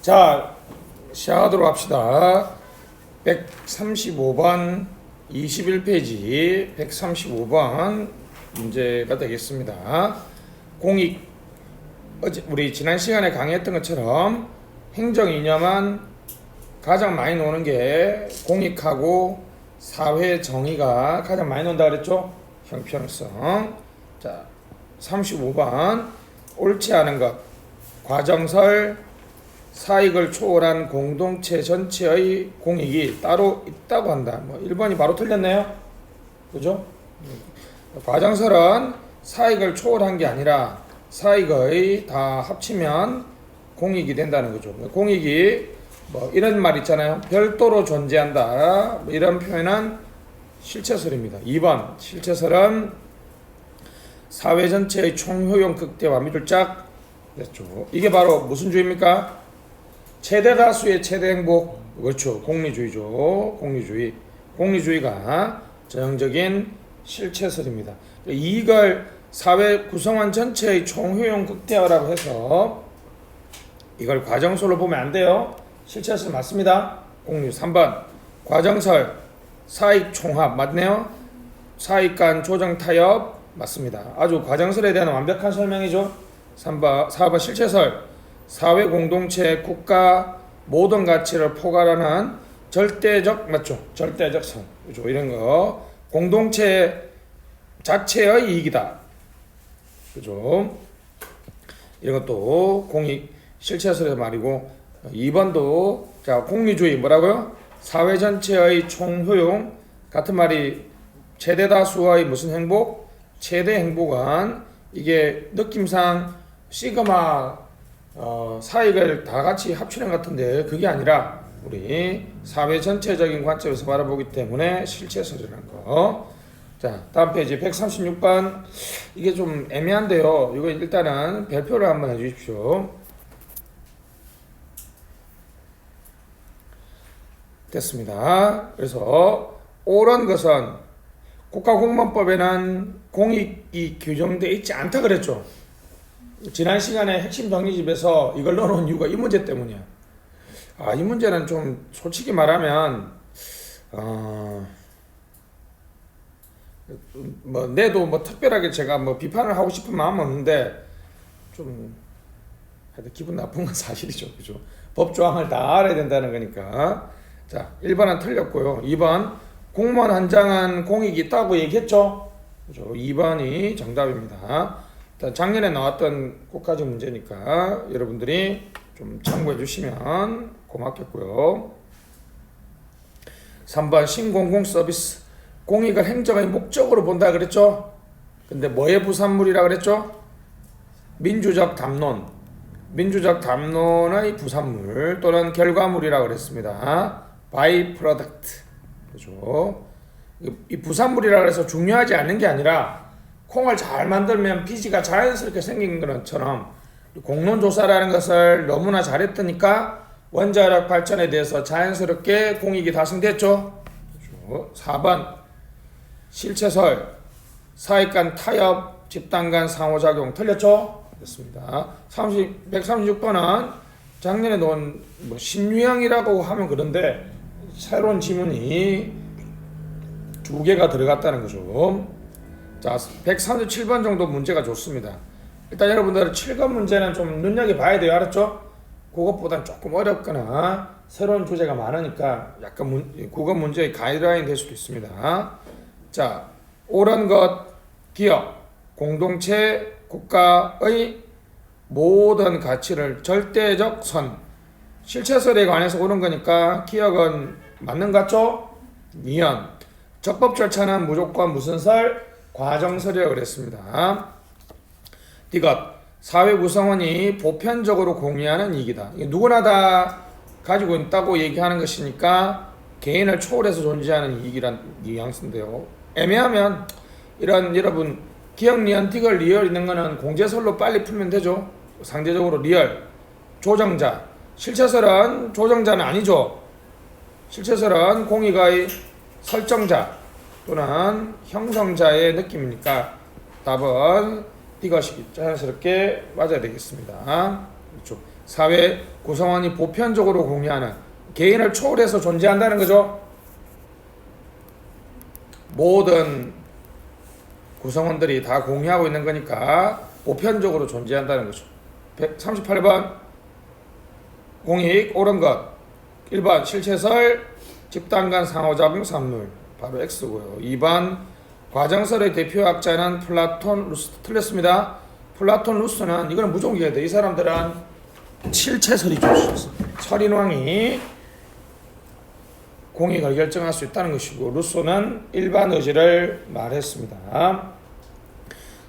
자, 시작하도록 합시다. 135번 21페이지 135번 문제가 되겠습니다. 공익, 우리 지난 시간에 강의했던 것처럼 행정이념은 가장 많이 노는 게 공익하고 사회 정의가 가장 많이 논다 그랬죠? 형평성. 자, 35번 옳지 않은 것, 과정설, 사익을 초월한 공동체 전체의 공익이 따로 있다고 한다. 1번이 바로 틀렸네요. 그죠? 과정설은 사익을 초월한 게 아니라 사익의 다 합치면 공익이 된다는 거죠. 공익이 이런 말 있잖아요. 별도로 존재한다. 이런 표현은 실체설입니다. 2번 실체설은 사회 전체의 총효용 극대화 미들짝 됐죠. 이게 바로 무슨 주의입니까? 최대 다수의 최대 행복. 그렇죠. 공리주의죠. 공리주의가 전형적인 실체설입니다. 이걸 사회 구성원 전체의 총효용 극대화라고 해서 이걸 과정설로 보면 안 돼요. 실체설 맞습니다. 공리. 3번 과정설 사익 총합 맞네요. 사익 간 조정 타협 맞습니다. 아주 과정설에 대한 완벽한 설명이죠. 4번 실체설 사회 공동체 국가 모든 가치를 포괄하는 절대적 맞죠? 절대적 선 그죠? 이런 거 공동체 자체의 이익이다. 그죠? 이런 것도 공익 실체설의 말이고 2번도 자 공리주의 뭐라고요? 사회 전체의 총효용 같은 말이 최대 다수의 무슨 행복? 최대 행복은 이게 느낌상 시그마 사익을 다 같이 합치는 것 같은데 그게 아니라 우리 사회 전체적인 관점에서 바라보기 때문에 실체설이라는 거. 자, 다음 페이지 136번 이게 좀 애매한데요. 이거 일단은 별표를 한번 해주십시오. 됐습니다. 그래서 옳은 것은 국가공무원법에는 공익이 규정되어 있지 않다 그랬죠. 지난 시간에 핵심 정리집에서 이걸 넣어놓은 이유가 이 문제 때문이야. 이 문제는 좀 솔직히 말하면 내도 특별하게 제가 비판을 하고 싶은 마음은 없는데 좀 하여튼 기분 나쁜 건 사실이죠. 그죠? 법 조항을 다 알아야 된다는 거니까. 자, 1번은 틀렸고요. 2번 공무원 한장은 공익이 있다고 얘기했죠. 그죠? 2번이 정답입니다. 작년에 나왔던 국가적 문제니까 여러분들이 좀 참고해 주시면 고맙겠고요. 3번 신공공 서비스 공익을 행정의 목적으로 본다 그랬죠. 근데 뭐의 부산물이라 그랬죠? 민주적 담론의 부산물 또는 결과물이라 그랬습니다. 바이 프로덕트. 그죠? 이 부산물이라 그래서 중요하지 않은 게 아니라 콩을 잘 만들면 비지가 자연스럽게 생긴 것처럼 공론조사라는 것을 너무나 잘했으니까 원자력 발전에 대해서 자연스럽게 공익이 달성됐죠. 4번 실체설 사익 간 타협 집단 간 상호작용 틀렸죠. 됐습니다. 136번은 작년에 놓은 신유형이라고 하면 그런데 새로운 지문이 2개가 들어갔다는 거죠. 자, 137번 정도 문제가 좋습니다. 일단 여러분들 7번 문제는 좀 눈여겨봐야 돼요. 알았죠? 그것보단 조금 어렵거나 새로운 주제가 많으니까 약간 국어 문제의 가이드라인 될 수도 있습니다. 자, 옳은 것, 기업, 공동체, 국가의 모든 가치를 절대적 선. 실체설에 관해서 옳은 거니까 기억은 맞는 것 같죠? 미연. 적법 절차는 무조건 무슨 설? 과정설이라고 그랬습니다. 이것 사회 구성원이 보편적으로 공유하는 이익이다. 누구나 다 가지고 있다고 얘기하는 것이니까 개인을 초월해서 존재하는 이익이란 뉘앙스인데요. 애매하면 이런 여러분 기억 리언 티걸 리얼 있는 거는 공제설로 빨리 풀면 되죠. 상대적으로 리얼 조정자 실체설은 조정자는 아니죠. 실체설은 공익의 설정자 또는 형성자의 느낌이니까 답은 이것이 자연스럽게 맞아야 되겠습니다. 그렇죠. 사회 구성원이 보편적으로 공유하는, 개인을 초월해서 존재한다는 거죠. 모든 구성원들이 다 공유하고 있는 거니까 보편적으로 존재한다는 거죠. 138번 공익 옳은 것. 1번 실체설 집단 간 상호작용 산물, 바로 X고요. 2번 과정설의 대표학자는 플라톤, 루스. 틀렸습니다. 플라톤, 루스는 이거는 무조건 이해야 돼. 이 사람들은 실체설이죠. 설인왕이 공익을 결정할 수 있다는 것이고, 루소는 일반 의지를 말했습니다.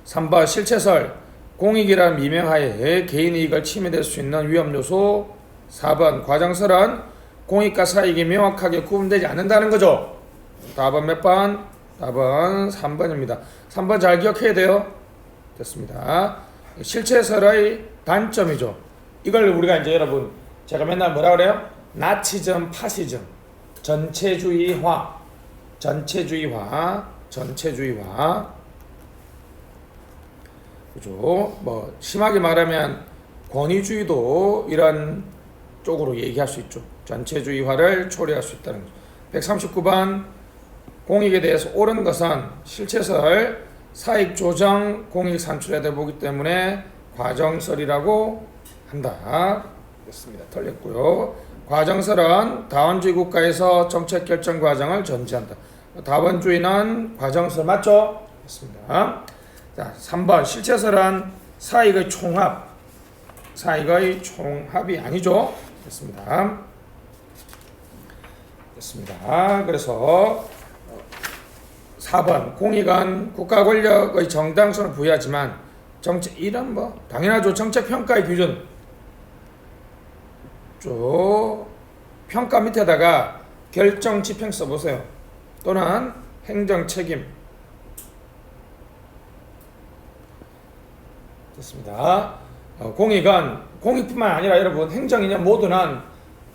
3번 실체설 공익이란 미명하에 개인 이익을 침해될 수 있는 위험 요소. 4번 과정설은 공익과 사익이 명확하게 구분되지 않는다는 거죠. 답은 몇 번? 답은 3번입니다. 3번 잘 기억해야 돼요. 됐습니다. 실체설의 단점이죠. 이걸 우리가 이제 여러분, 제가 맨날 뭐라 그래요? 나치즘, 파시즘, 전체주의화, 그죠? 뭐 심하게 말하면 권위주의도 이런 쪽으로 얘기할 수 있죠. 전체주의화를 초래할 수 있다는 거죠. 139번 공익에 대해서 옳은 것은 실체설, 사익 조정, 공익 산출에 대해 보기 때문에 과정설이라고 한다. 됐습니다. 틀렸고요. 과정설은 다원주의 국가에서 정책 결정 과정을 전제한다. 다원주의는 과정설 맞죠? 됐습니다. 자, 3번 실체설은 사익의 총합이 아니죠. 됐습니다. 그래서 4번 공익은 국가 권력의 정당성을 부여하지만 정책, 이런 뭐 당연하죠. 정책 평가의 기준, 평가 밑에다가 결정 집행 써보세요. 또는 행정 책임. 됐습니다. 공익뿐만 아니라 여러분 행정이냐 모두는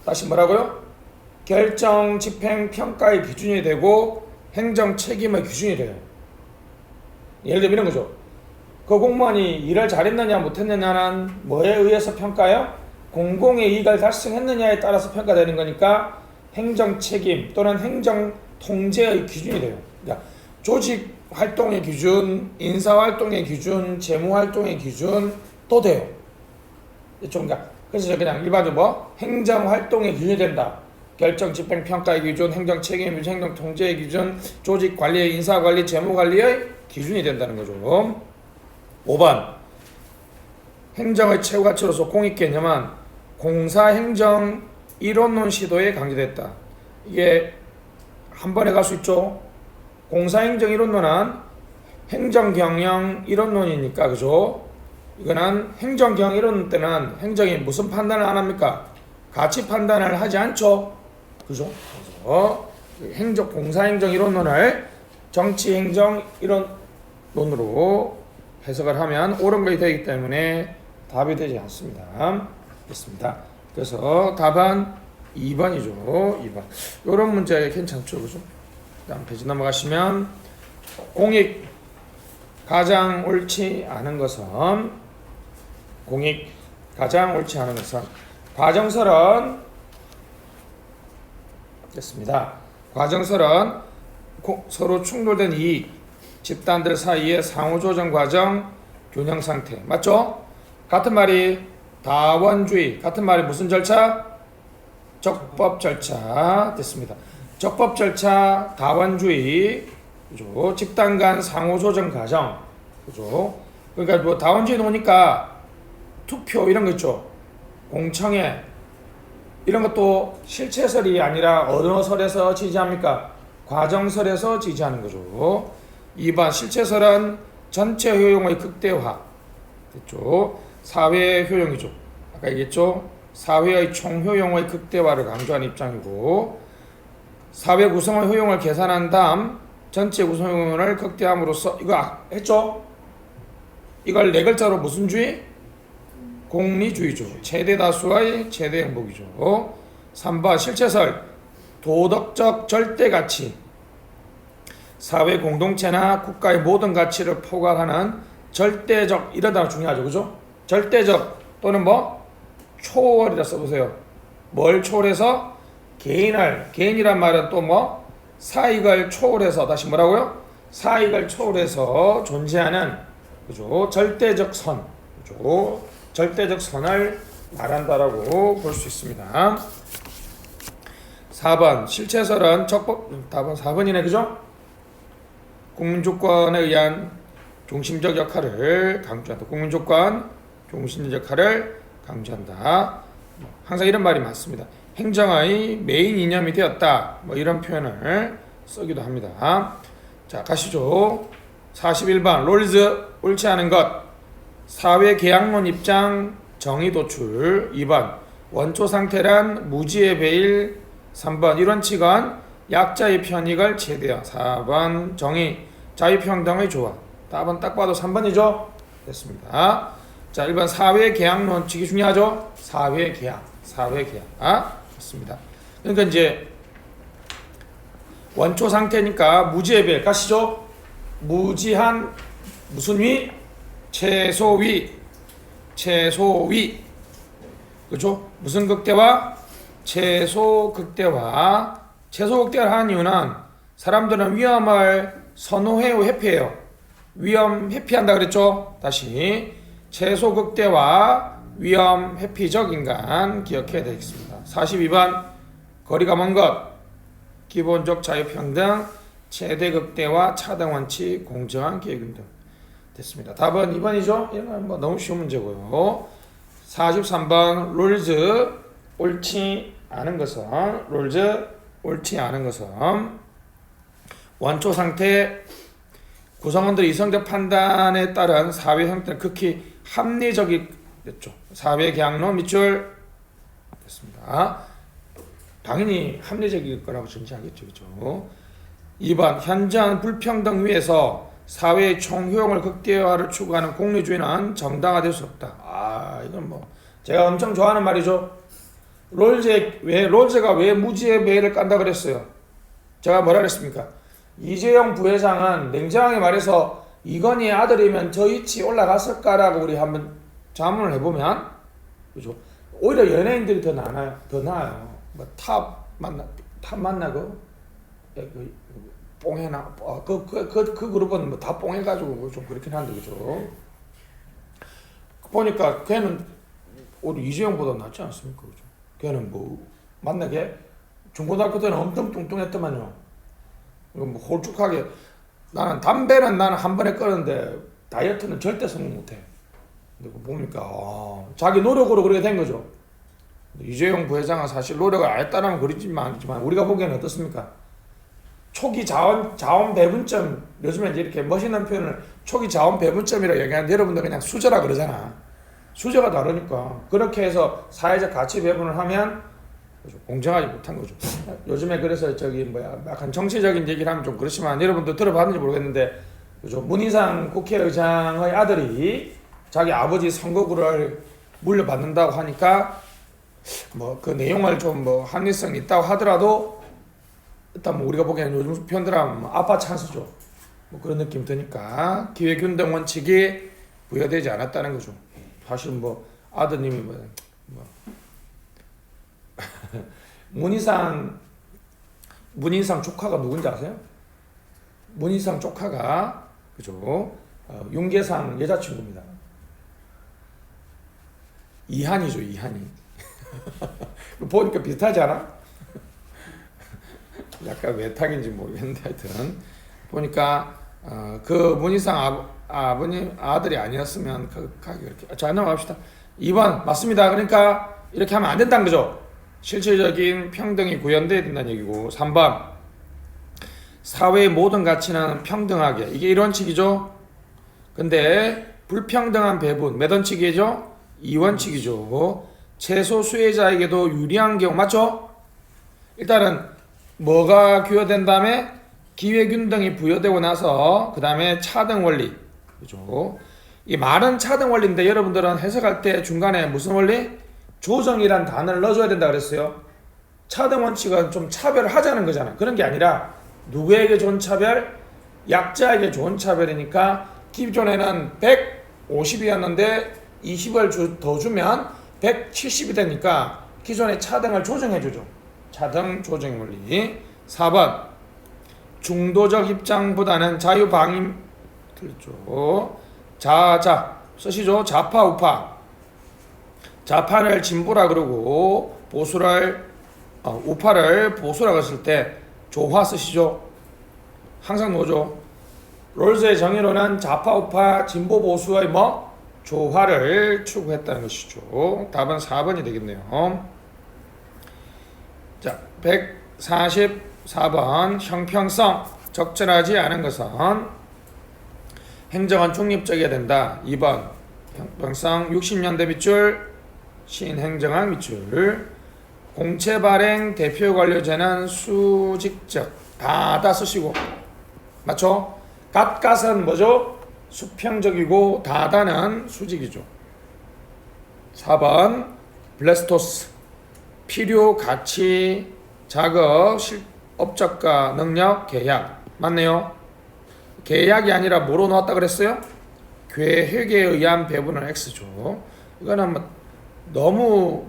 다시 뭐라고요? 결정 집행 평가의 기준이 되고 행정 책임의 기준이 돼요. 예를 들면 이런 거죠. 그 공무원이 일을 잘했느냐 못했느냐는 뭐에 의해서 평가해요? 공공의 이익을 달성했느냐에 따라서 평가되는 거니까 행정 책임 또는 행정 통제의 기준이 돼요. 그러니까 조직 활동의 기준, 인사 활동의 기준, 재무 활동의 기준도 돼요. 그래서 그냥 일반적으로 행정 활동의 기준이 된다. 결정 집행 평가의 기준, 행정 책임 기준, 행정 통제의 기준, 조직 관리의 인사 관리, 재무 관리의 기준이 된다는 거죠. 5번 행정의 최고 가치로서 공익 개념은 공사행정 이론론 시도에 강조됐다. 이게 한 번에 갈 수 있죠. 공사행정 이론론은 행정경영 이론론이니까, 그죠? 이거는 행정경영 이론론 때는 행정이 무슨 판단을 안 합니까? 가치 판단을 하지 않죠. 그죠? 그래서 공사행정 이론론을 정치행정 이론론으로 해석을 하면 옳은 것이 되기 때문에 답이 되지 않습니다. 됐습니다. 그래서 답은 2번이죠. 2번. 이런 문제 괜찮죠, 그죠? 다음 페이지 넘어가시면 공익 가장 옳지 않은 것은 과정설은 됐습니다. 과정설은 서로 충돌된 이익, 집단들 사이의 상호조정 과정, 균형 상태. 맞죠? 같은 말이 다원주의, 같은 말이 무슨 절차? 적법 절차. 됐습니다. 적법 절차, 다원주의, 그죠? 집단 간 상호조정 과정, 그죠? 그러니까 뭐 다원주의 놓으니까 투표 이런 거 있죠? 공청회 이런 것도 실체설이 아니라 어느 설에서 지지합니까? 과정설에서 지지하는 거죠. 2번 실체설은 전체 효용의 극대화. 됐죠? 사회 효용이죠. 아까 얘기했죠? 사회의 총효용의 극대화를 강조하는 입장이고, 사회 구성의 효용을 계산한 다음 전체 구성 효용을 극대함으로써, 이거 했죠? 이걸 네 글자로 무슨 주의? 공리주의죠. 최대 다수의 최대 행복이죠. 3번 실체설 도덕적 절대 가치, 사회 공동체나 국가의 모든 가치를 포괄하는 절대적, 이런 단어 중요하죠. 그죠? 절대적 또는 뭐 초월이라 써보세요. 뭘 초월해서? 개인이란 말은 또 뭐? 사익을 초월해서, 다시 뭐라고요? 사익을 초월해서 존재하는, 그죠? 절대적 선, 그죠? 절대적 선을 말한다라고 볼 수 있습니다. 4번 실체설은 답은 4번이네, 그죠? 국민주권에 의한 중심적 역할을 강조한다. 국민주권 중심적 역할을 강조한다. 항상 이런 말이 많습니다. 행정의 메인 이념이 되었다. 뭐 이런 표현을 쓰기도 합니다. 자, 가시죠. 41번 롤즈 옳지 않은 것. 사회 계약론 입장 정의 도출. 2번 원초 상태란 무지의 배일. 3번 이원칙은 약자의 편익을 최대화. 4번 정의 자유평등의 조화. 답은 딱 봐도 3번이죠. 됐습니다. 자, 1번 사회 계약 원칙이 중요하죠. 사회 계약. 맞습니다. 그러니까 이제 원초 상태니까 무지의 배일 가시죠. 무지한 무슨 위? 최소위. 그죠? 무슨 극대화? 최소극대화. 최소극대화를 하는 이유는 사람들은 위험을 선호해요, 회피해요? 위험 회피한다 그랬죠? 다시 최소극대화, 위험 회피적 인간 기억해야 되겠습니다. 42번 거리가 먼 것. 기본적 자유평등, 최대극대화, 차등원칙, 공정한 기회균등. 됐습니다. 답은 2번이죠? 이런 건 뭐 너무 쉬운 문제고요. 43번 롤즈 옳지 않은 것은 원초 상태 구성원들의 이성적 판단에 따른 사회 형태는 극히 합리적이었죠. 사회 계약론 밑줄 됐습니다. 당연히 합리적일 거라고 전제하겠죠. 그렇죠? 2번 현저한 불평등 위에서 사회의 총효용을 극대화를 추구하는 공리주의는 정당화될 수 없다. 이건 뭐 제가 엄청 좋아하는 말이죠. 롤즈가 왜 무지의 매를 깐다 그랬어요? 제가 뭐라 그랬습니까? 이재용 부회장은 냉정하게 말해서 이건희의 아들이면 저 위치 올라갔을까라고 우리 한번 자문을 해보면, 그죠? 오히려 연예인들이 더 나아요. 뭐 탑 만나고 뽕해나 그 그룹은 뭐 다 뽕해가지고 좀 그렇긴 한데, 그죠? 보니까 걔는 우리 이재용보다 낫지 않습니까? 그죠? 걔는 뭐 만나게 중고등학교 때는 엄청 뚱뚱했더만요. 뭐 홀쭉하게. 담배는 나는 한 번에 끊었는데 다이어트는 절대 성공 못해. 근데 보니까 자기 노력으로 그렇게 된 거죠. 이재용 부회장은 사실 노력을 안 했다는 그렇지만 우리가 보기에는 어떻습니까? 초기 자원 배분점, 요즘에 이제 이렇게 멋있는 표현을 초기 자원 배분점이라고 얘기하는데 여러분들 그냥 수저라 그러잖아. 수저가 다르니까 그렇게 해서 사회적 가치 배분을 하면 공정하지 못한 거죠. 요즘에 그래서 약간 정치적인 얘기를 하면 좀 그렇지만 여러분도 들어봤는지 모르겠는데, 그죠? 문희상 국회의장의 아들이 자기 아버지 선거구를 물려받는다고 하니까 뭐 그 내용을 좀 뭐 합리성 있다고 하더라도 일단 뭐 우리가 보기에는 요즘 표현들하면 뭐 아빠 찬스죠. 뭐 그런 느낌 드니까 기회균등 원칙이 부여되지 않았다는 거죠. 사실 뭐 아드님이 뭐 문희상 조카가 누군지 아세요? 문희상 조카가, 그죠? 윤계상 여자친구입니다. 이한이죠, 이한이. 보니까 비슷하지 않아? 약간 외탁인지 모르겠는데 하여튼 보니까 그 문희상 아버님 아들이 아니었으면 이렇게. 자, 넘어갑시다. 2번 맞습니다. 그러니까 이렇게 하면 안 된다는 거죠. 실질적인 평등이 구현돼야 된다는 얘기고. 3번 사회의 모든 가치는 평등하게, 이게 1원칙이죠. 근데 불평등한 배분 몇 원칙이죠? 2원칙이죠. 최소 수혜자에게도 유리한 경우 맞죠? 일단은 뭐가 부여된 다음에 기회균등이 부여되고 나서 그 다음에 차등 원리, 그죠? 이 말은 차등 원리인데 여러분들은 해석할 때 중간에 무슨 원리? 조정이란 단어를 넣어줘야 된다 그랬어요. 차등 원칙은 좀 차별을 하자는 거잖아. 그런 게 아니라 누구에게 좋은 차별? 약자에게 좋은 차별이니까 기존에는 150이었는데 20을 더 주면 170이 되니까 기존의 차등을 조정해주죠. 차등 조정 원리. 4번 중도적 입장보다는 자유방임 틀렸죠. 자 쓰시죠. 좌파 우파. 좌파를 진보라 그러고 보수를 우파를 보수라고 했을 때 조화 쓰시죠. 항상 뭐죠? 롤즈의 정의로는 좌파 우파 진보 보수의 조화를 추구했다는 것이죠. 답은 4번이 되겠네요. 자, 144번 형평성 적절하지 않은 것은 행정은 중립적이어야 된다. 2번 형평성 60년대 밑줄 신행정학 밑줄 공채 발행 대표 관료제는 수직적 다 쓰시고 맞죠? 갓갓은 뭐죠? 수평적이고 다다는 수직이죠. 4번 블레스토스 필요 가치 작업 업적과 능력 계약 맞네요. 계약이 아니라 뭐로 나왔다 그랬어요? 계획에 의한 배분은 X죠. 이거는 너무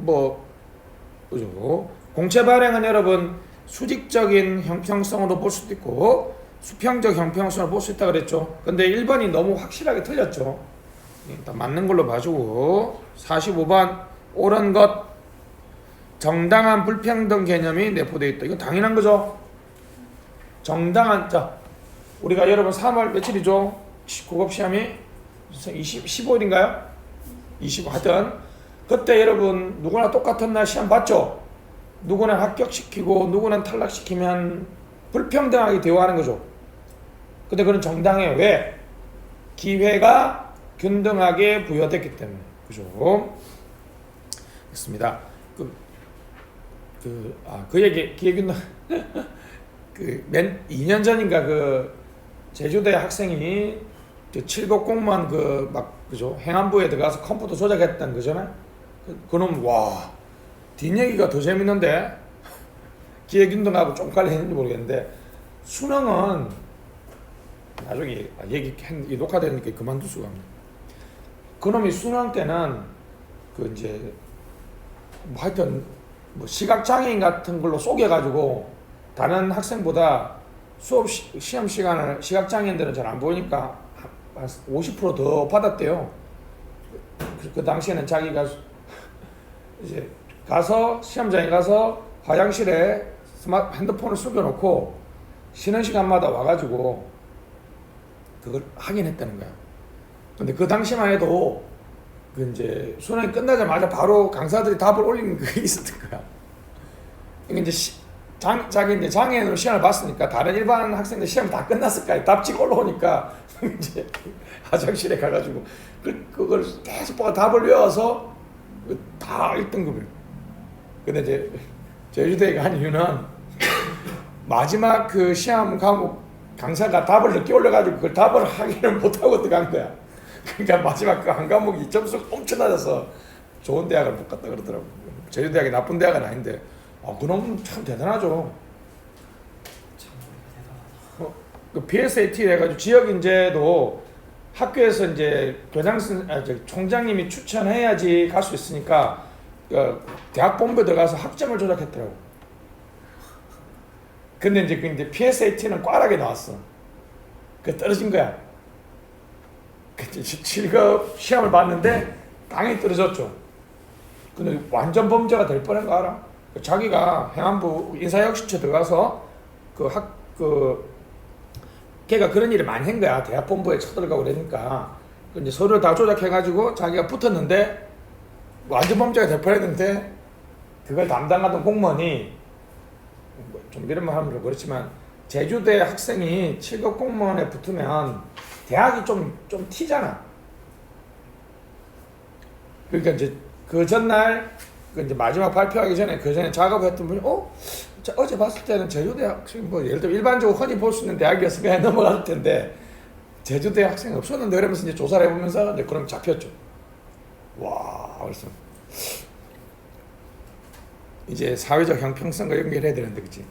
그죠? 공채 발행은 여러분 수직적인 형평성으로 볼 수도 있고 수평적 형평성으로 볼 수 있다 그랬죠. 근데 1번이 너무 확실하게 틀렸죠. 일단 맞는 걸로 봐주고 45번 옳은 것 정당한 불평등 개념이 내포되어 있다. 이건 당연한 거죠. 정당한 우리가 여러분 3월 며칠이죠? 국업 시험이 15일인가요? 25 하여튼 그때 여러분 누구나 똑같은 날 시험 봤죠? 누구는 합격시키고 누구는 탈락시키면 불평등하게 대우하는 거죠. 근데 그건 정당해요. 왜? 기회가 균등하게 부여됐기 때문에. 그죠? 있습니다. 그 얘기, 기회균등, 2년 전인가 제주대 학생이 칠곡 공무원 그죠? 행안부에 들어가서 컴퓨터 조작했던 거잖아요. 그놈, 뒷얘기가 더 재밌는데, 기회균등하고 좀 관련했는지 모르겠는데, 수능은, 나중에 녹화되니까 그만둘 수가 없네. 그놈이 수능 때는, 하여튼, 시각장애인 같은 걸로 속여가지고, 다른 학생보다 시험 시간을 시각장애인들은 잘 안 보이니까, 50% 더 받았대요. 그 당시에는 자기가 이제 시험장에 가서 화장실에 핸드폰을 숨겨놓고 쉬는 시간마다 와가지고 그걸 확인했다는 거야. 근데 그 당시만 해도 이제 수능이 끝나자마자 바로 강사들이 답을 올리는 게 있었던 거야. 이게 이제 자기 이제 장애인으로 시험을 봤으니까 다른 일반 학생들 시험 다 끝났을 거야. 답지가 올라오니까 이제 화장실에 가가지고 그걸 계속 보고 답을 외워서 다 1등급이에요. 근데 이제 제주대에 간 이유는 마지막 그 시험 과목 강사가 답을 늦게 올려가지고 그걸 답을 하기를 못하고 들어간 거야. 그러니까 마지막 그 한 과목이 점수가 엄청 낮아서 좋은 대학을 못 갔다 그러더라고. 제주대학이 나쁜 대학은 아닌데 그놈은 참 대단하죠. 그 PSAT 해가지고 지역 인재도 학교에서 이제 총장님이 추천해야지 갈 수 있으니까 대학 본부에 들어가서 학점을 조작했더라고. 근데 이제 PSAT는 꽈라게 나왔어. 떨어진 거야. 7급 시험을 봤는데 당연히 떨어졌죠. 근데 완전 범죄가 될 뻔한 거 알아? 자기가 행안부 인사혁신처 들어가서 걔가 그런 일을 많이 한 거야. 대학 본부에 쳐들어가고 그러니까. 이제 서류를 다 조작해가지고 자기가 붙었는데 완전 범죄가 될 뻔했는데 그걸 담당하던 공무원이 좀 이런 말 하면 좀 그렇지만 제주대 학생이 7급 공무원에 붙으면 대학이 좀 튀잖아. 그러니까 이제 그 전날 이제 마지막 발표하기 전에 그 전에 작업했던 분이 어제 봤을 때는 제주대 학생 예를 들어 일반적으로 흔히 볼 수 있는 대학이었으면 그냥 넘어갈 텐데 제주대 학생이 없었는데 그러면서 이제 조사를 해보면서 이제 그럼 잡혔죠. 와, 그래서 이제 사회적 형평성과 연결해야 되는데 그치?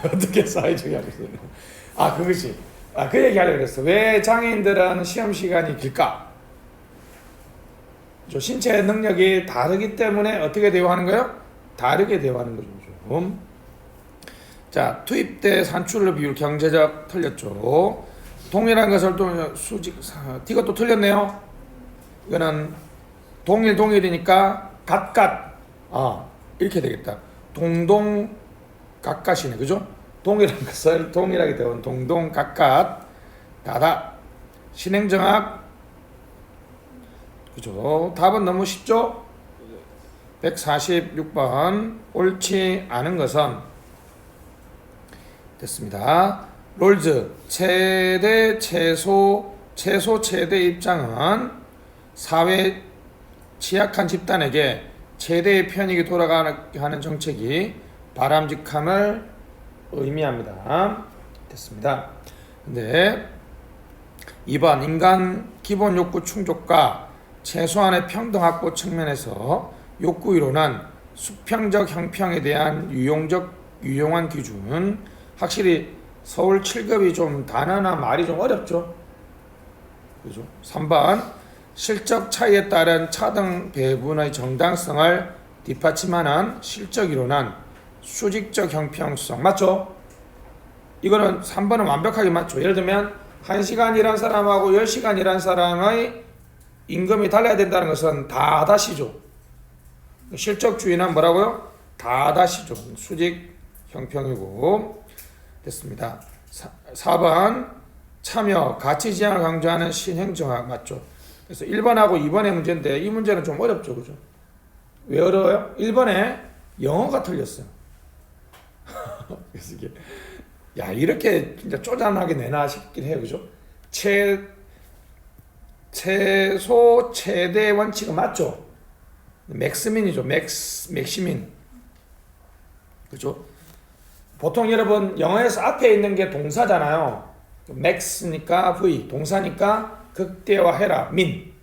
어떻게 사회적 형평성? 그것이 그 얘기 하려고 그랬어. 왜 장애인들은 시험 시간이 길까? 신체 능력이 다르기 때문에 어떻게 대우하는 거예요? 다르게 대우하는 거죠. 자, 투입대 산출을 비율 경제적 틀렸죠. 동일한 것을 또 수직 D가 또 틀렸네요. 이거는 동일이니까 갓갓 이렇게 되겠다. 동동 갓갓이네, 그죠? 동일한 것을 동일하게 대우한 동동 갓갓 다다 신행정학 그죠? 답은 너무 쉽죠? 146번 옳지 않은 것은 됐습니다. 롤즈 최소 최대 입장은 사회 취약한 집단에게 최대의 편익이 돌아가는 정책이 바람직함을 의미합니다. 됐습니다. 근데 2번 인간 기본 욕구 충족과 최소한의 평등 확보 측면에서 욕구 이론은 수평적 형평에 대한 유용한 기준. 확실히 서울 7급이 좀 단어나 말이 좀 어렵죠. 그죠? 3번 실적 차이에 따른 차등 배분의 정당성을 뒷받침하는 실적 이론은 수직적 형평성. 맞죠? 이거는 3번은 완벽하게 맞죠. 예를 들면 1시간 일한 사람하고 10시간 일한 사람의 임금이 달라야 된다는 것은 다다시죠. 실적주의는 뭐라고요? 다다시죠. 수직 형평이고. 됐습니다. 4번 참여 가치지향을 강조하는 신행정학 맞죠. 그래서 1번하고 2번의 문제인데 이 문제는 좀 어렵죠. 그죠? 왜 어려워요? 1번에 영어가 틀렸어요. 그래서 이게 이렇게 진짜 쪼잔하게 내나 싶긴 해요. 그죠? 최소 최대 원칙은 맞죠? 맥스민이죠. 맥시민. 그죠? 보통 여러분 영어에서 앞에 있는 게 동사잖아요. 맥스니까 V, 동사니까 극대화해라. 민,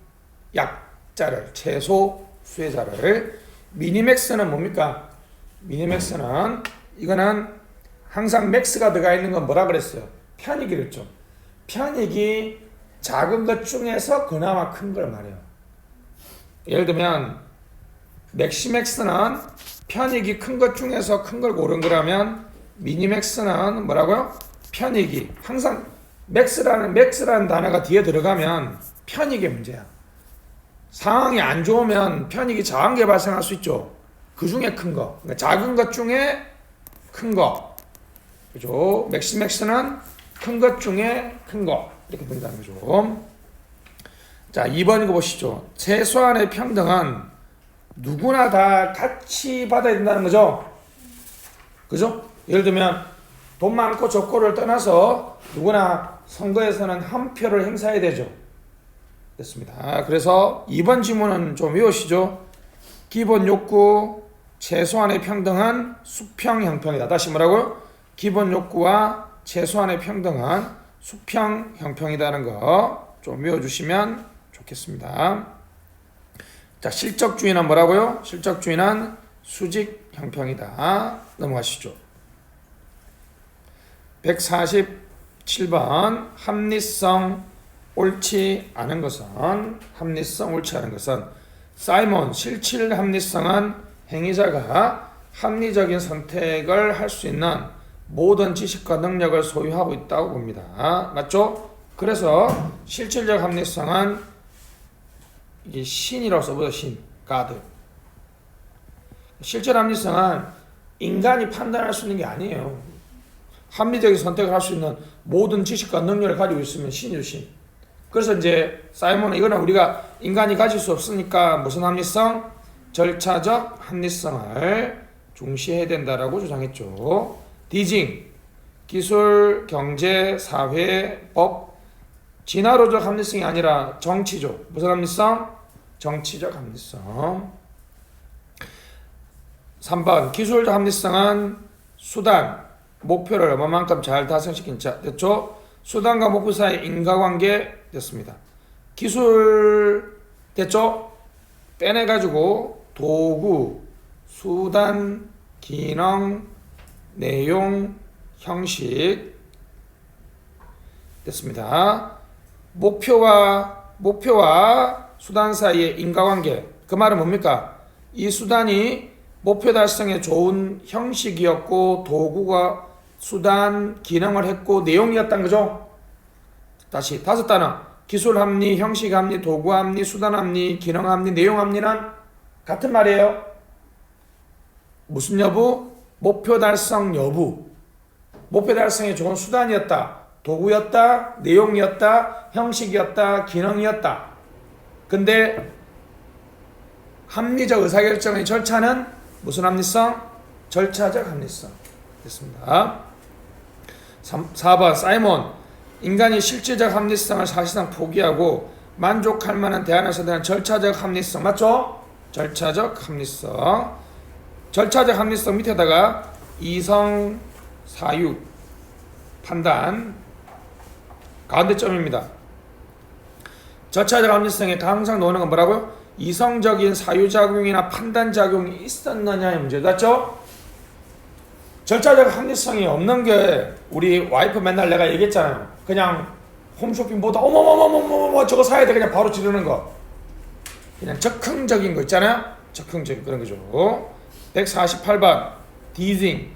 약자를, 최소 수혜자를. 미니맥스는 뭡니까? 미니맥스는 이거는 항상 맥스가 들어가 있는 건 뭐라 그랬어요? 편익이 그랬죠. 편익이 작은 것 중에서 그나마 큰 걸 말해요. 예를 들면 맥시맥스는 편익이 큰 것 중에서 큰 걸 고른 거라면 미니맥스는 뭐라고요? 편익이 항상 맥스라는 단어가 뒤에 들어가면 편익의 문제야. 상황이 안 좋으면 편익이 작은 게 발생할 수 있죠. 그 중에 큰 거. 그러니까 작은 것 중에 큰 거. 그죠? 맥시맥스는 큰 것 중에 큰 거. 이렇게 된다는 거죠. 자, 2번 이거 보시죠. 최소한의 평등은 누구나 다 같이 받아야 된다는 거죠. 그죠? 예를 들면 돈 많고 적고를 떠나서 누구나 선거에서는 한 표를 행사해야 되죠. 됐습니다. 그래서 2번 지문은 좀 외우시죠. 기본 욕구 최소한의 평등은 수평 형평이다. 다시 뭐라고요? 기본 욕구와 최소한의 평등은 수평 형평이라는 거 좀 외워주시면 좋겠습니다. 자, 실적주의는 뭐라고요? 실적주의는 수직 형평이다. 넘어가시죠. 147번 합리성 옳지 않은 것은 사이먼 실질 합리성은 행위자가 합리적인 선택을 할 수 있는 모든 지식과 능력을 소유하고 있다고 봅니다. 맞죠? 그래서 실질적 합리성은 이게 신이라고 써보죠. 신, God. 실질 합리성은 인간이 판단할 수 있는 게 아니에요. 합리적인 선택을 할 수 있는 모든 지식과 능력을 가지고 있으면 신이죠, 신. 그래서 이제 사이먼은 이거는 우리가 인간이 가질 수 없으니까 무슨 합리성? 절차적 합리성을 중시해야 된다라고 주장했죠. 디징, 기술, 경제, 사회, 법, 진화론적 합리성이 아니라 정치죠. 무슨 합리성? 정치적 합리성. 3번 기술적 합리성은 수단, 목표를 얼마만큼 잘 달성시킨 자 됐죠? 수단과 목표 사이 인과관계 됐습니다. 기술 됐죠? 빼내가지고 도구, 수단, 기능, 내용, 형식 됐습니다. 목표와 수단 사이의 인과관계. 그 말은 뭡니까? 이 수단이 목표 달성에 좋은 형식이었고 도구가 수단 기능을 했고 내용이었다는 거죠. 다시 다섯 단어. 기술 합리, 형식 합리, 도구 합리, 수단 합리, 기능 합리, 내용 합리는 같은 말이에요. 무슨 여부? 목표 달성 여부. 목표 달성에 좋은 수단이었다, 도구였다, 내용이었다, 형식이었다, 기능이었다. 근데 합리적 의사결정의 절차는 무슨 합리성? 절차적 합리성. 됐습니다. 4번 사이먼. 인간이 실질적 합리성을 사실상 포기하고 만족할 만한 대안에서 대한 절차적 합리성. 맞죠? 절차적 합리성. 절차적 합리성 밑에다가 이성, 사유, 판단 가운데 점입니다. 절차적 합리성에 항상 나오는 건 뭐라고요? 이성적인 사유작용이나 판단작용이 있었느냐의 문제. 맞죠? 절차적 합리성이 없는 게 우리 와이프 맨날 내가 얘기했잖아요. 그냥 홈쇼핑 보다 어머머머머머머 저거 사야 돼 그냥 바로 지르는 거. 그냥 적흥적인 거 있잖아요. 적흥적인 그런 거죠. 148번 디징.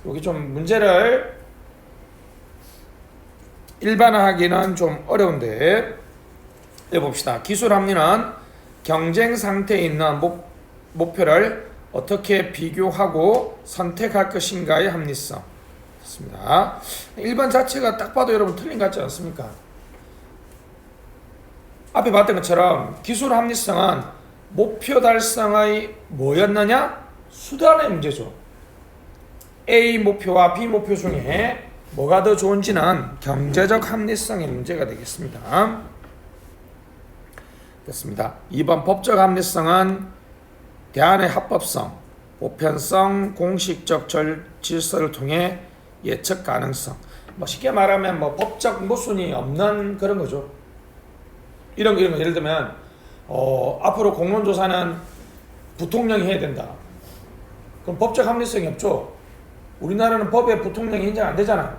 여기 좀 문제를 일반화하기는 좀 어려운데 해봅시다. 기술 합리는 경쟁 상태에 있는 목표를 어떻게 비교하고 선택할 것인가의 합리성. 좋습니다. 1번 자체가 딱 봐도 여러분 틀린 것 같지 않습니까? 앞에 봤던 것처럼 기술 합리성은 목표 달성의 뭐였느냐? 수단의 문제죠. A 목표와 B 목표 중에 뭐가 더 좋은지는 경제적 합리성의 문제가 되겠습니다. 됐습니다. 2번 법적 합리성은 대안의 합법성, 보편성, 공식적 질서를 통해 예측 가능성. 뭐 쉽게 말하면 뭐 법적 모순이 없는 그런 거죠. 이런 거 예를 들면 앞으로 공론조사는 부통령이 해야 된다. 그럼 법적 합리성이 없죠. 우리나라는 법에 부통령이 인정 안 되잖아.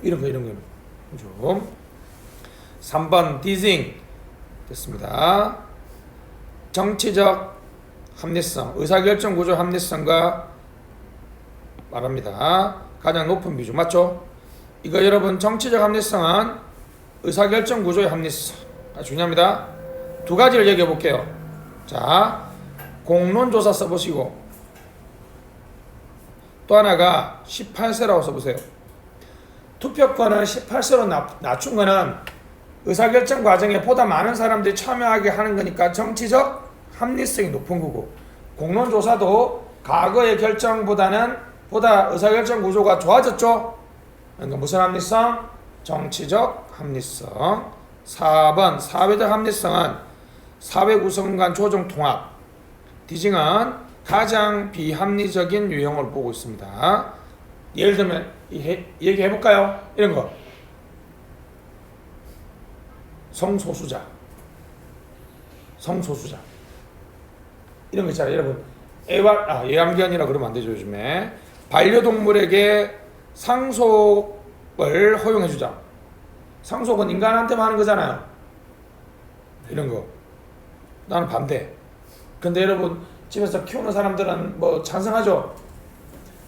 이런 거 그죠? 3번 디징 됐습니다. 정치적 합리성, 의사결정 구조 합리성과 말합니다. 가장 높은 비중 맞죠? 이거 여러분 정치적 합리성은 의사결정 구조의 합리성 중요합니다. 두 가지를 얘기해 볼게요. 자, 공론조사 써보시고 또 하나가 18세라고 써보세요. 투표권을 18세로 낮춘 거는 의사결정 과정에 보다 많은 사람들이 참여하게 하는 거니까 정치적 합리성이 높은 거고, 공론조사도 과거의 결정보다는 보다 의사결정 구조가 좋아졌죠. 그러니까 무슨 합리성? 정치적 합리성. 4번 사회적 합리성은 사회 구성 간 조정 통합. 디징은 가장 비합리적인 유형을 보고 있습니다. 예를 들면 얘기해 볼까요? 이런 거. 성소수자 이런 거 있잖아요. 여러분 애완견이라 그러면 안 되죠. 요즘에 반려동물에게 상속을 허용해 주자. 상속은 인간한테만 하는 거잖아요. 이런 거 나는 반대. 근데 여러분 집에서 키우는 사람들은 뭐 찬성하죠.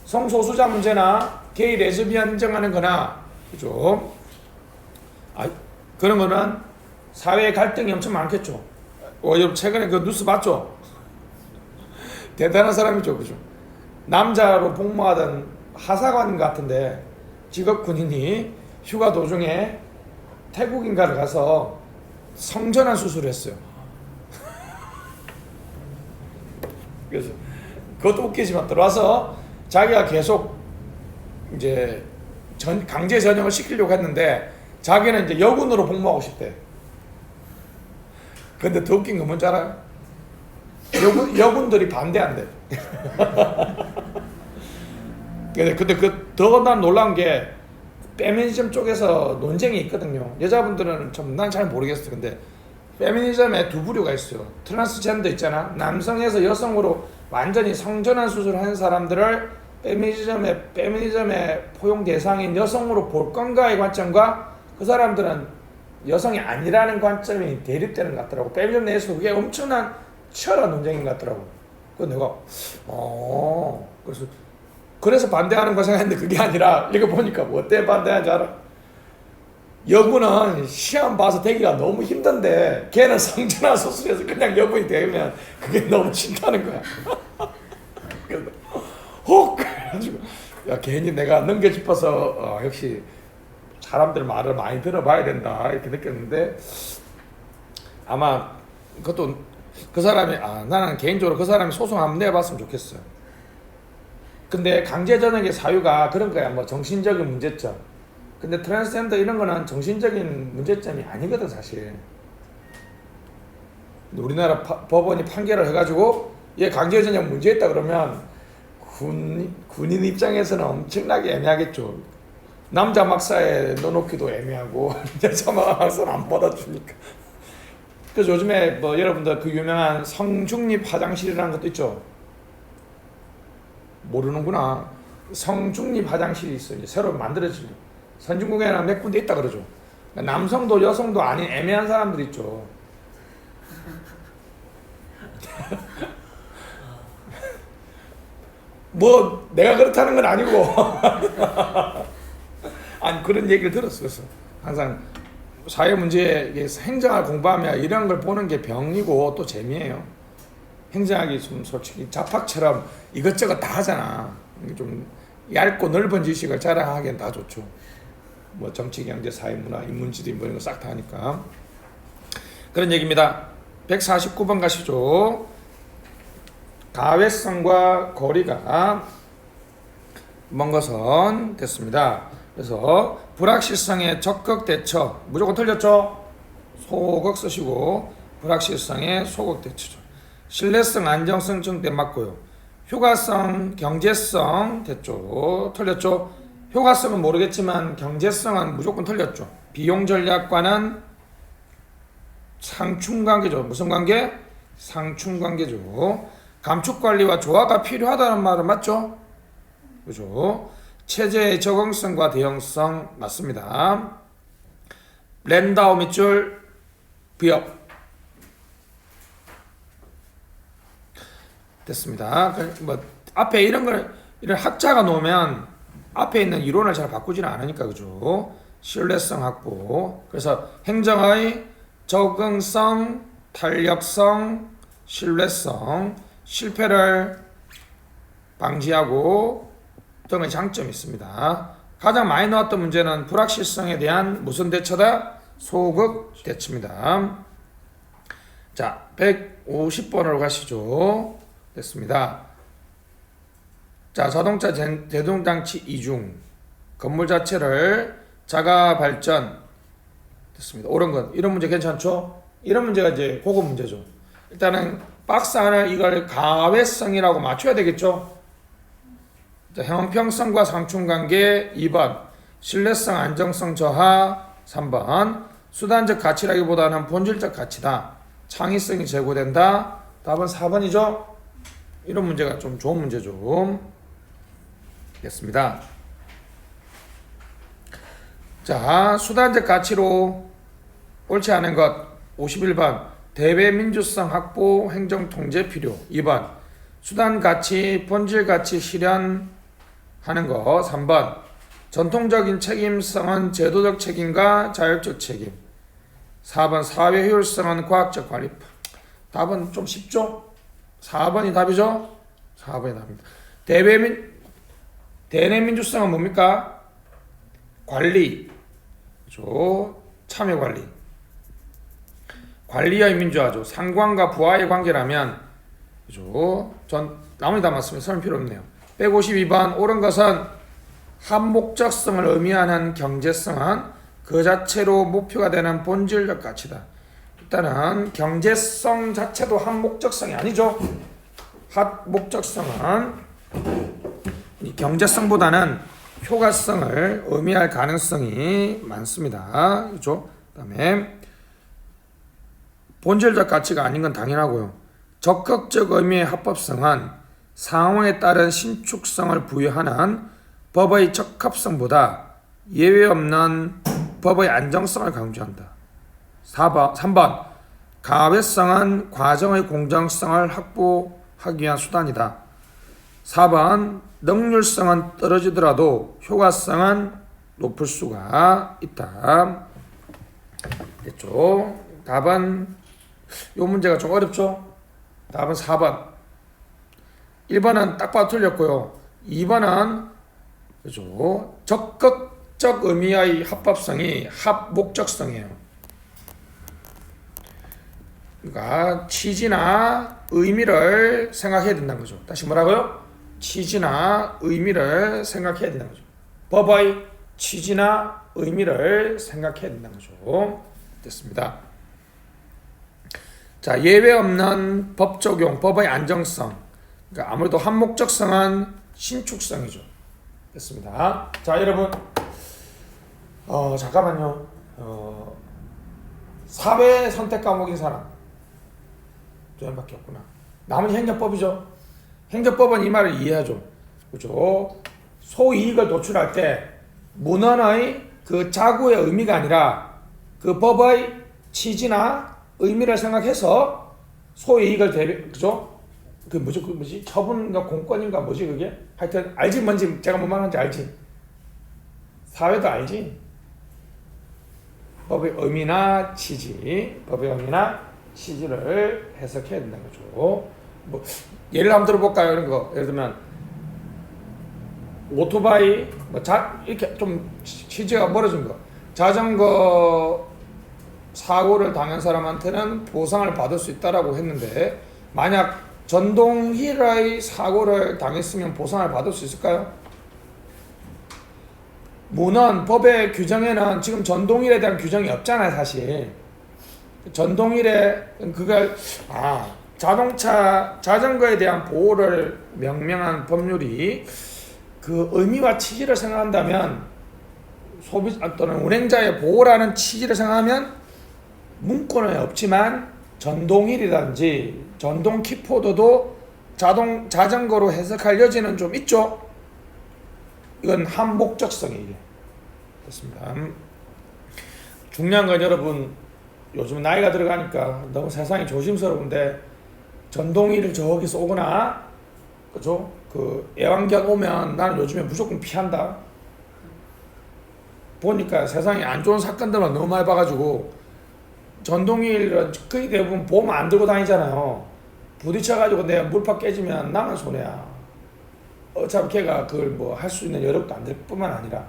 성소수자 문제나 게이 레즈비안 인정하는 거나 그죠? 그런 거는 사회의 갈등이 엄청 많겠죠. 여러분 최근에 그 뉴스 봤죠? 대단한 사람이죠. 그죠? 남자로 복무하던 하사관 같은데 직업 군인이 휴가 도중에 태국인가를 가서 성전환 수술을 했어요. 그래서 그것도 웃기지만 들어와서 자기가 계속 이제 강제 전역을 시키려고 했는데 자기는 이제 여군으로 복무하고 싶대. 근데 더 웃긴 건 뭔지 알아요? 여군들이 반대한대. 근데 더 난 놀라운 게 페미니즘 쪽에서 논쟁이 있거든요. 여자분들은 난 잘 모르겠어. 근데 페미니즘에 두 부류가 있어요. 트랜스젠더 있잖아. 남성에서 여성으로 완전히 성전환 수술한 사람들을 페미니즘의 포용 대상인 여성으로 볼 건가의 관점과 그 사람들은 여성이 아니라는 관점이 대립되는 것 같더라고. 페미니즘 내에서 그게 엄청난 치열한 논쟁인 것 같더라고. 그래서 내가 그래서 반대하는 거 생각했는데 그게 아니라 이거 보니까 뭐 어때 반대하는지 알아? 여군은 시험 봐서 되기가 너무 힘든데 걔는 성전환 수술해서 그냥 여군이 되면 그게 너무 싫다는 거야. 그래서 그래가지고 야 괜히 내가 넘겨짚어서 역시 사람들 말을 많이 들어봐야 된다 이렇게 느꼈는데 아마 그것도 그 사람이 나는 개인적으로 그 사람이 소송 한번 내봤으면 좋겠어요. 근데 강제전역의 사유가 그런 거야. 뭐 정신적인 문제점. 근데 트랜스젠더 이런 거는 정신적인 문제점이 아니거든 사실. 우리나라 법원이 판결을 해가지고 얘 강제전역 문제 있다 그러면 군인 입장에서는 엄청나게 애매하겠죠. 남자 막사에 넣어놓기도 애매하고 여자 막사는 안 받아주니까. 그래서 요즘에 뭐 여러분들 그 유명한 성중립 화장실이라는 것도 있죠. 모르는구나. 성중립 화장실이 있어요. 새로 만들어지고 선진국에는 몇 군데 있다 그러죠. 남성도 여성도 아닌 애매한 사람들 있죠. 뭐 내가 그렇다는 건 아니고 아니 그런 얘기를 들었어. 항상 사회 문제에 행정학 공부하면 이런 걸 보는 게 병이고 또 재미예요. 행정학이 좀 솔직히 잡학처럼 이것저것 다 하잖아. 좀 얇고 넓은 지식을 자랑하기엔 다 좋죠. 뭐 정치, 경제, 사회, 문화, 인문지리 뭐 이런 거 싹 다 하니까. 그런 얘기입니다. 149번 가시죠. 가외성과 거리가 먼 것은 됐습니다. 그래서 불확실성의 적극 대처 무조건 틀렸죠. 소극 쓰시고 불확실성의 소극 대처죠. 신뢰성, 안정성 증대 맞고요. 효과성, 경제성 됐죠. 틀렸죠. 효과성은 모르겠지만 경제성은 무조건 틀렸죠. 비용 전략과는 상충관계죠. 무슨 관계? 상충관계죠. 감축관리와 조화가 필요하다는 말은 맞죠? 그죠? 체제의 적응성과 대형성 맞습니다. 랜다우 밑줄 비업 됐습니다. 뭐 앞에 이런 학자가 놓으면 앞에 있는 이론을 잘 바꾸지는 않으니까 그죠? 신뢰성 확보. 그래서 행정의 적응성, 탄력성, 신뢰성, 실패를 방지하고 등의 장점이 있습니다. 가장 많이 나왔던 문제는 불확실성에 대한 무슨 대처다? 소극 대처입니다. 자, 150번으로 가시죠. 됐습니다. 자, 자동차 제동장치 이중 건물 자체를 자가 발전 됐습니다. 옳은 것 이런 문제 괜찮죠? 이런 문제가 이제 고급 문제죠. 일단은 박스 하나 이걸 가외성이라고 맞춰야 되겠죠? 자, 형평성과 상충관계 2번 신뢰성 안정성 저하 3번 수단적 가치라기보다는 본질적 가치다. 창의성이 제고된다. 답은 4번이죠? 이런 문제가 좀 좋은 문제죠. 됐습니다. 자, 수단적 가치로 옳지 않은 것 51번 대외민주성 확보 행정 통제 필요 2번 수단 가치 본질 가치 실현하는 거 3번 전통적인 책임성은 제도적 책임과 자율적 책임 4번 사회 효율성은 과학적 관리 답은 좀 쉽죠? 4번이 답이죠? 4번이 답입니다. 대내민주성은 뭡니까? 관리 그렇죠? 참여관리 관리의 민주화죠. 상관과 부하의 관계라면 그죠? 전 나머지 다 맞으면 설명 필요 없네요. 152번 옳은 것은 한목적성을 의미하는 경제성은 그 자체로 목표가 되는 본질적 가치다. 일단은 경제성 자체도 한목적성이 아니죠. 한목적성은 이 경제성보다는 효과성을 의미할 가능성이 많습니다. 그렇죠? 그다음에 본질적 가치가 아닌 건 당연하고요. 적극적 의미의 합법성은 상황에 따른 신축성을 부여하는 법의 적합성보다 예외 없는 법의 안정성을 강조한다. 3번 가외성은 과정의 공정성을 확보하기 위한 수단이다. 4번 능률성은 떨어지더라도 효과성은 높을 수가 있다. 됐죠? 답은 이 문제가 좀 어렵죠? 답은 4번. 1번은 딱 봐도 틀렸고요. 2번은 그죠? 적극적 의미의 합법성이 합목적성이에요. 그러니까 취지나 의미를 생각해야 된다는 거죠. 다시 뭐라고요? 취지나 의미를 생각해야 된다는 거죠. 법의 취지나 의미를 생각해야 된다는 거죠. 됐습니다. 자, 예외 없는 법 적용, 법의 안정성. 그러니까 아무래도 한목적성은 신축성이죠. 됐습니다. 자, 여러분, 잠깐만요. 사회 선택 과목인 사람 두 명밖에 없구나. 남은 행정법이죠. 행정법은 이 말을 이해하죠. 그죠? 소이익을 도출할 때 문헌의 그 자구의 의미가 아니라 그 법의 취지나 의미를 생각해서 소이익을 그죠? 그 뭐지? 처분인가 공권인가 뭐지 그게? 하여튼 알지 뭔지 제가 뭔 말하는지 알지? 사회도 알지? 법의 의미나 취지, 법의 의미나 취지를 해석해야 된다는 거죠. 뭐 예를 한번 들어볼까요? 이런 거 예를 들면 오토바이 이렇게 좀 취지가 멀어진 거. 자전거 사고를 당한 사람한테는 보상을 받을 수 있다라고 했는데 만약 전동휠의 사고를 당했으면 보상을 받을 수 있을까요? 문헌 법의 규정에는 지금 전동휠에 대한 규정이 없잖아요, 사실. 전동휠에 그걸 자전거에 대한 보호를 명명한 법률이 그 의미와 취지를 생각한다면 소비자 또는 운행자의 보호라는 취지를 생각하면 문구는 없지만 전동휠이라든지 전동 킥보드도 자전거로 해석할 여지는 좀 있죠. 이건 한목적성이에요. 됐습니다. 중요한 건 여러분 요즘 나이가 들어가니까 너무 세상이 조심스러운데 전동휠을 저기서 오거나 그죠? 그 애완견 오면 나는 요즘에 무조건 피한다. 보니까 세상에 안 좋은 사건들만 너무 많이 봐가지고 전동휠은 거의 대부분 보험 안 들고 다니잖아요. 부딪혀가지고 내 물파 깨지면 나만 손해야. 어차피 걔가 그걸 뭐 할 수 있는 여력도 안 될 뿐만 아니라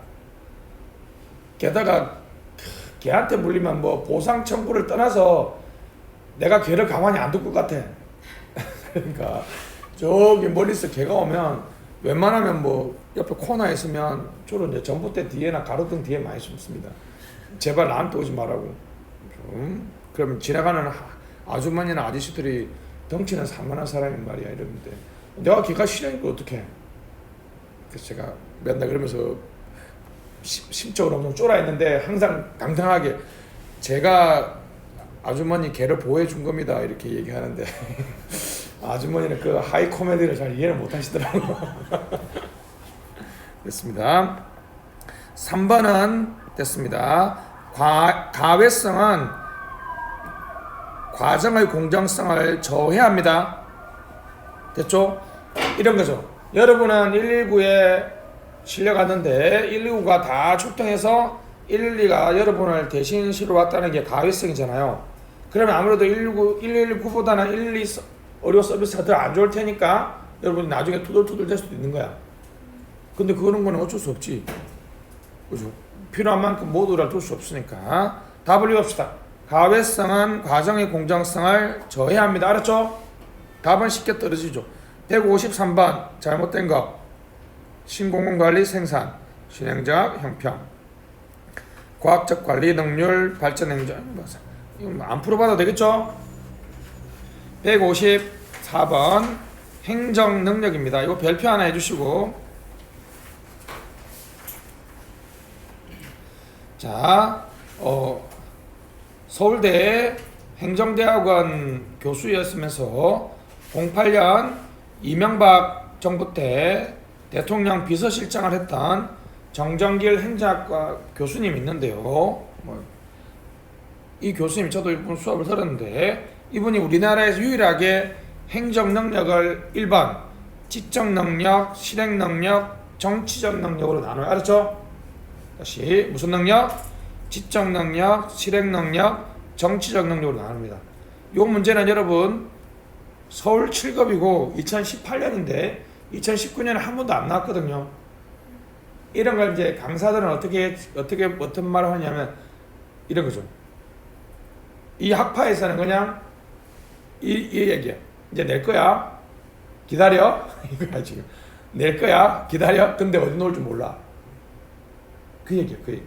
게다가 걔한테 물리면 뭐 보상 청구를 떠나서 내가 걔를 가만히 안 둘 것 같아. 그러니까 저기 멀리서 걔가 오면 웬만하면 뭐 옆에 코너에 있으면 주로 이제 전봇대 뒤에나 가로등 뒤에 많이 숨습니다. 제발 나한테 오지 말라고. 그러면 지나가는 아주머니나 아저씨들이 덩치는 산만한 사람인 말이야 이러는데 내가 걔가 싫으니까 어떡해. 그래서 제가 맨날 그러면서 심적으로 엄청 쫄아있는데 항상 당당하게 제가 아주머니 걔를 보호해 준 겁니다 이렇게 얘기하는데 아주머니는 그 하이 코미디를 잘 이해를 못 하시더라고요. 됐습니다. 3번은 됐습니다. 가외성은 과정의 공정성을 저해합니다. 됐죠? 이런 거죠. 여러분은 119에 실려갔는데 119가 다 출동해서 112가 여러분을 대신 실어왔다는 게 가외성이잖아요. 그러면 아무래도 119보다는 112 의료 서비스가 더 안 좋을 테니까 여러분이 나중에 투덜투덜 될 수도 있는 거야. 근데 그런 거는 어쩔 수 없지. 그죠? 필요한 만큼 모두를 둘 수 없으니까. 답을 읽읍시다. 가외성은 과정의 공정성을 저해합니다. 알았죠? 답은 쉽게 떨어지죠. 153번 잘못된 거. 신공공관리 생산, 실행적 형평, 과학적 관리 능률, 발전 행정. 이거 안 풀어봐도 되겠죠? 154번 행정 능력입니다. 이거 별표 하나 해주시고. 자, 서울대 행정대학원 교수였으면서 08년 이명박 정부 때 대통령 비서실장을 했던 정정길 행정학과 교수님 있는데요. 이 교수님이 저도 이분 수업을 들었는데 이분이 우리나라에서 유일하게 행정 능력을 1번 지적 능력, 실행 능력, 정치적 능력으로 나눠요. 알았죠? 다시 무슨 능력? 지적 능력, 실행 능력, 정치적 능력으로 나눕니다. 이 문제는 여러분 서울 7급이고 2018년인데 2019년에 한 번도 안 나왔거든요. 이런 걸 이제 강사들은 어떤 말을 하냐면 이런 거죠. 이 학파에서는 그냥 이 얘기야. 이제 낼 거야. 기다려. 이거야 지금. 낼 거야. 기다려. 근데 어디 놓을 줄 몰라. 그 얘기야. 그 얘기.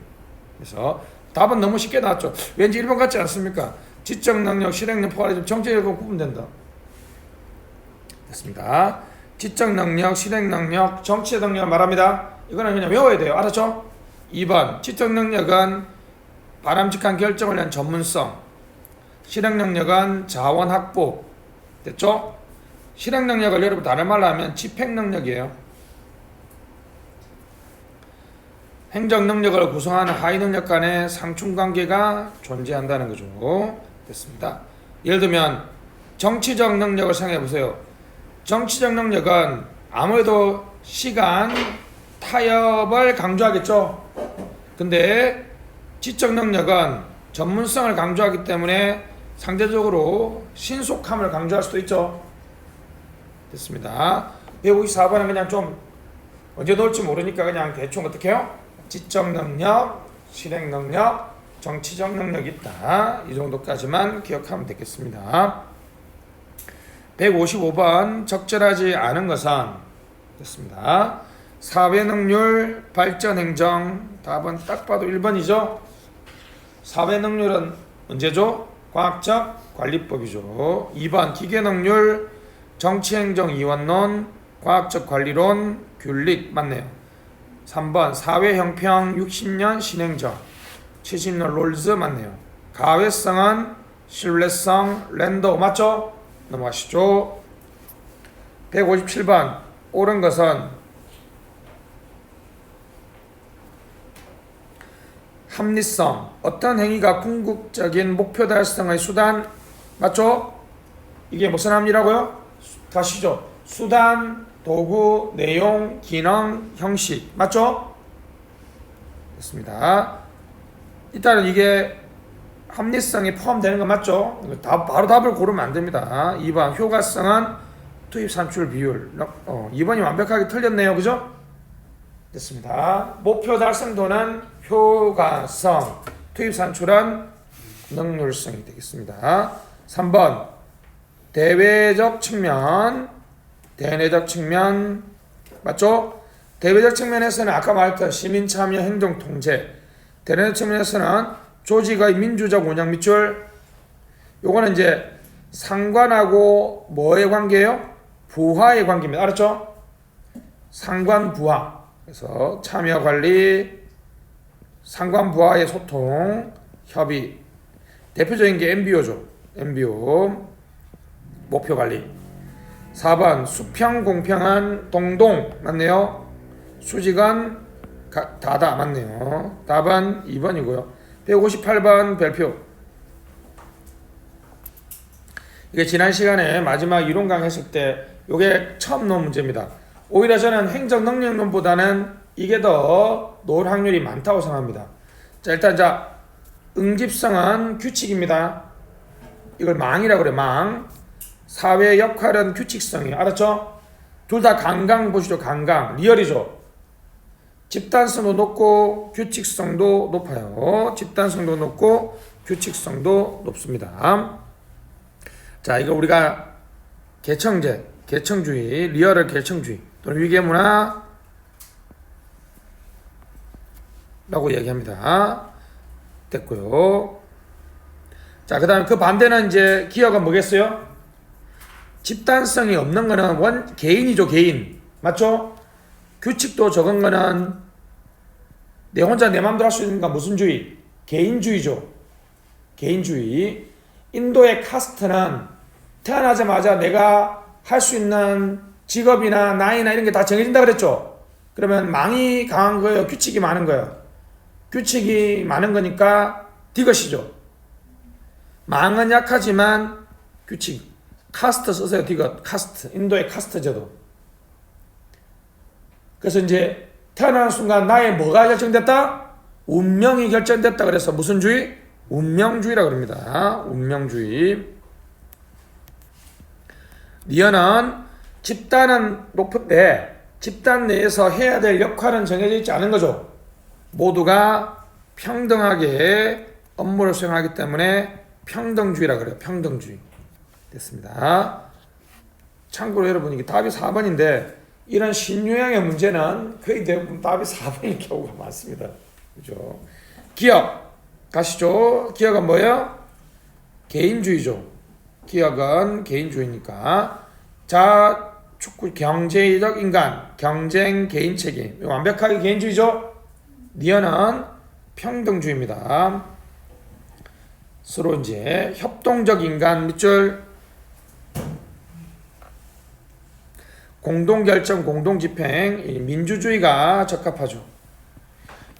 그래서 답은 너무 쉽게 나왔죠. 왠지 1번 같지 않습니까? 지적 능력, 실행 능력 포괄해서 정책력은 구분된다. 됐습니다. 지적 능력, 실행 능력, 정치적 능력을 말합니다. 이거는 그냥 외워야 돼요. 알았죠? 2번 지적 능력은 바람직한 결정을 위한 전문성, 실행 능력은 자원 확보. 됐죠? 실행 능력을 여러분 다른 말로 하면 집행 능력이에요. 행정 능력을 구성하는 하위 능력 간의 상충관계가 존재한다는 거죠. 됐습니다. 예를 들면 정치적 능력을 생각해 보세요. 정치적 능력은 아무래도 시간, 타협을 강조하겠죠. 근데 지적 능력은 전문성을 강조하기 때문에 상대적으로 신속함을 강조할 수도 있죠. 됐습니다. 154번은 그냥 좀 언제 넣을지 모르니까 그냥 대충 어떻게 해요? 지적 능력, 실행 능력, 정치적 능력이 있다. 이 정도까지만 기억하면 되겠습니다. 155번 적절하지 않은 것은 됐습니다. 사회능률, 발전행정. 답은 딱 봐도 1번이죠. 사회능률은 언제죠? 과학적 관리법이죠. 2번 기계능률, 정치행정이원론, 과학적 관리론, 균lik 맞네요. 3번 사회형평 60년 신행적, 70년 롤즈 맞네요. 가외성은 신뢰성 랜더 맞죠? 넘어가시죠. 157번 옳은 것은 합리성, 어떤 행위가 궁극적인 목표 달성의 수단 맞죠? 이게 무슨 합리라고요? 다시죠. 수단, 도구, 내용, 기능, 형식 맞죠? 됐습니다. 일단은 이게 합리성이 포함되는 거 맞죠? 바로 답을 고르면 안 됩니다. 2번 효과성은 투입 산출 비율. 2번이 완벽하게 틀렸네요. 그죠? 됐습니다. 목표 달성도는 효과성, 투입 산출은 능률성이 되겠습니다. 3번 대외적 측면, 대내적 측면 맞죠? 대외적 측면에서는 아까 말했던 시민 참여 행정 통제, 대내적 측면에서는 조직의 민주적 운영 밑줄. 요거는 이제 상관하고 뭐의 관계예요? 부하의 관계입니다. 알았죠? 상관 부하. 그래서 참여 관리, 상관 부하의 소통, 협의. 대표적인 게 MBO죠. MBO. 목표 관리. 4번 수평 공평한 동동 맞네요. 수직은 다다 맞네요. 답은 2번이고요. 158번 별표. 이게 지난 시간에 마지막 이론 강의했을 때 이게 처음 놓은 문제입니다. 오히려 저는 행정 능력론보다는 이게 더 놓을 확률이 많다고 생각합니다. 자, 일단 응집성은 규칙입니다. 이걸 망이라고 그래. 망. 사회 역할은 규칙성이에요. 알았죠? 둘 다 강강 보시죠. 강강. 리얼이죠. 집단성도 높고 규칙성도 높아요. 집단성도 높고 규칙성도 높습니다. 자, 이거 우리가 계청제, 계청주의, 리얼을 계청주의 또는 위계문화 라고 얘기합니다. 됐고요. 자, 그 다음에 그 반대는 이제 기업은 뭐겠어요? 집단성이 없는 거는 개인이죠. 개인. 맞죠? 규칙도 적은 거는 내 혼자 내 마음대로 할 수 있는 건 무슨 주의? 개인주의죠. 개인주의. 인도의 카스트는 태어나자마자 내가 할 수 있는 직업이나 나이나 이런 게 다 정해진다 그랬죠. 그러면 망이 강한 거예요? 규칙이 많은 거예요? 규칙이 많은 거니까 디귿이죠. 망은 약하지만 규칙. 카스트 쓰세요. 디귿. 카스트. 인도의 카스트 제도. 그래서 이제 태어나는 순간 나의 뭐가 결정됐다? 운명이 결정됐다. 그래서 무슨 주의? 운명주의라고 합니다. 운명주의. 리언은 집단은 높은데 집단 내에서 해야 될 역할은 정해져 있지 않은 거죠. 모두가 평등하게 업무를 수행하기 때문에 평등주의라고 그래요. 평등주의. 됐습니다. 참고로 여러분 이게 답이 4번인데 이런 신유형의 문제는 거의 대부분 답이 4번일 경우가 많습니다. 그죠? 기업 가시죠. 기업은 뭐예요? 개인주의죠. 기업은 개인주의니까 자 축구 경제적 인간 경쟁 개인 책임 완벽하게 개인주의죠. 리언은 평등주의입니다. 서로 이제 협동적 인간 밑줄 공동결정 공동집행 민주주의가 적합하죠.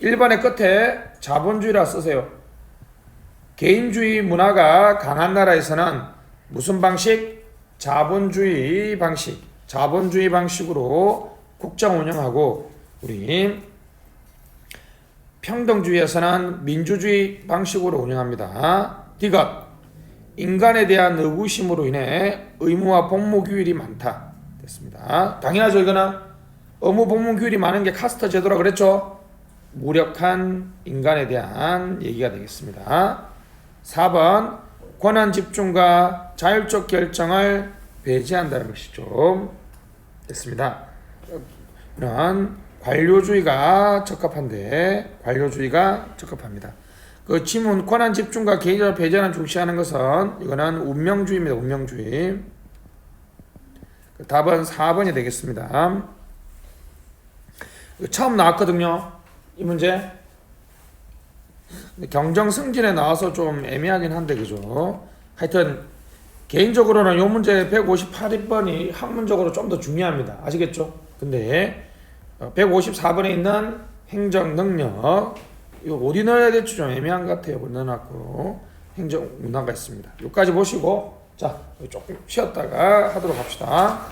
1번의 끝에 자본주의라 쓰세요. 개인주의 문화가 강한 나라에서는 무슨 방식? 자본주의 방식. 자본주의 방식으로 국정 운영하고 우리 평등주의에서는 민주주의 방식으로 운영합니다. 디귿. 인간에 대한 의구심으로 인해 의무와 복무 규율이 많다. 됐습니다. 당연하죠. 이거는 의무 복무 규율이 많은 게 카스트 제도라 그랬죠. 무력한 인간에 대한 얘기가 되겠습니다. 4번 권한 집중과 자율적 결정을 배제한다는 것이죠. 됐습니다. 이런 관료주의가 적합한데 관료주의가 적합합니다. 그 지문 권한 집중과 개인적 배제를 중시하는 것은 이거는 운명주의입니다. 운명주의. 답은 4번이 되겠습니다. 처음 나왔거든요. 이 문제. 경정승진에 나와서 좀 애매하긴 한데 그죠. 하여튼 개인적으로는 이 문제 158번이 학문적으로 좀 더 중요합니다. 아시겠죠? 근데 154번에 있는 행정능력 이거 어디 넣어야 될지 좀 애매한 것 같아요. 넣어놨고 행정문화가 있습니다. 여기까지 보시고 자 조금 쉬었다가 하도록 합시다.